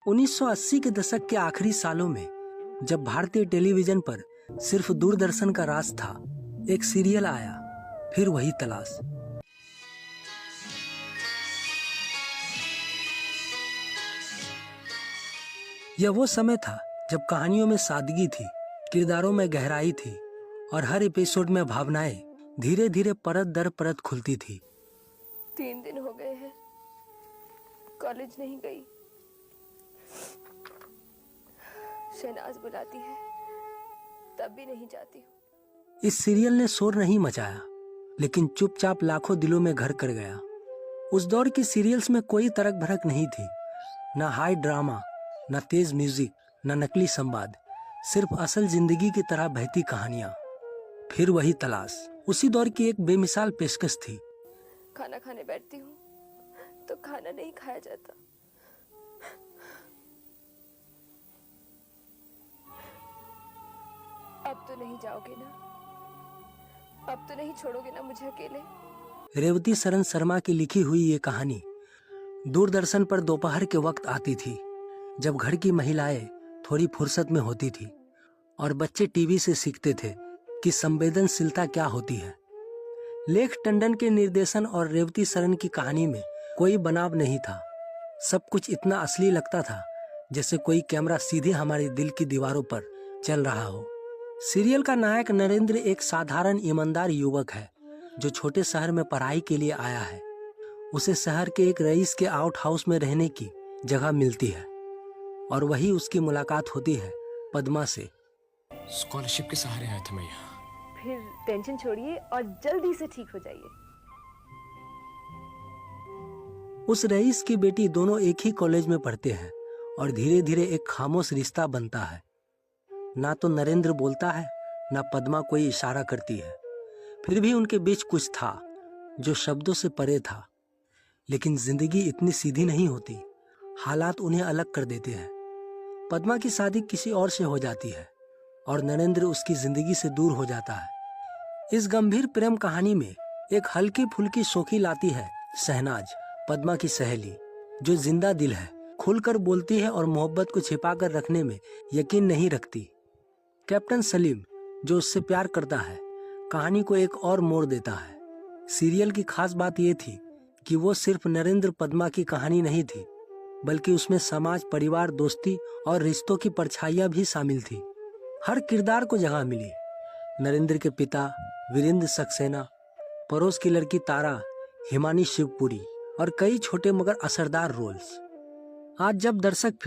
1980 के दशक के आखिरी सालों में जब भारतीय टेलीविजन पर सिर्फ दूरदर्शन का राज था, एक सीरियल आया, फिर वही तलाश। यह वो समय था जब कहानियों में सादगी थी, किरदारों में गहराई थी और हर एपिसोड में भावनाएं धीरे धीरे परत दर परत खुलती थी। 3 दिन हो गए हैं, कॉलेज नहीं गई। शहनाज बुलाती है तब भी नहीं जाती हूँ। इस सीरियल ने शोर नहीं मचाया, लेकिन चुपचाप लाखों दिलों में घर कर गया। उस दौर की सीरियल्स में कोई तरक भड़क नहीं थी, न हाई ड्रामा, न तेज म्यूजिक, न नकली संवाद, सिर्फ असल जिंदगी की तरह बहती कहानियां। फिर वही तलाश उसी दौर की एक बेमिसाल पेशकश थी। खाना खाने बैठती हूँ तो खाना नहीं खाया जाता। अब तो नहीं जाओगे ना? अब तो नहीं छोड़ोगे ना मुझे अकेले? रेवती शरण शर्मा की लिखी हुई ये कहानी दूरदर्शन पर दोपहर के वक्त आती थी, जब घर की महिलाएं थोड़ी फुर्सत में होती थी और बच्चे टीवी से सीखते थे कि संवेदनशीलता क्या होती है। लेख टंडन के निर्देशन और रेवती शरण की कहानी में कोई बनाव नहीं था। सब कुछ इतना असली लगता था जैसे कोई कैमरा सीधे हमारे दिल की दीवारों पर चल रहा हो। सीरियल का नायक नरेंद्र एक साधारण ईमानदार युवक है जो छोटे शहर में पढ़ाई के लिए आया है। उसे शहर के एक रईस के आउट हाउस में रहने की जगह मिलती है और वही उसकी मुलाकात होती है पद्मा से। स्कॉलरशिप के सहारे आया था मैं यहाँ। फिर टेंशन छोड़िए और जल्दी से ठीक हो जाइए। उस रईस की बेटी दोनों एक ही कॉलेज में पढ़ते हैं और धीरे धीरे एक खामोश रिश्ता बनता है। ना तो नरेंद्र बोलता है, ना पद्मा कोई इशारा करती है, फिर भी उनके बीच कुछ था जो शब्दों से परे था। लेकिन जिंदगी इतनी सीधी नहीं होती, हालात उन्हें अलग कर देते हैं। पद्मा की शादी किसी और से हो जाती है और नरेंद्र उसकी जिंदगी से दूर हो जाता है। इस गंभीर प्रेम कहानी में एक हल्की फुल्की शोखी लाती है शहनाज, पद्मा की सहेली, जो जिंदा दिल है, खुलकर बोलती है और मोहब्बत को छिपाकर रखने में यकीन नहीं रखती। कैप्टन सलीम, जो उससे प्यार करता है, कहानी को एक और मोड़ देता है। सीरियल की खास बात यह थी कि वो सिर्फ नरेंद्र पद्मा की कहानी नहीं थी, बल्कि उसमें समाज, परिवार, दोस्ती और रिश्तों की परछाइयां भी शामिल थी। हर किरदार को जगह मिली। नरेंद्र के पिता वीरेंद्र सक्सेना, पड़ोस की लड़की तारा, हिमानी शिवपुरी और कई छोटे मगर असरदार रोल्स। आज जब दर्शक फिर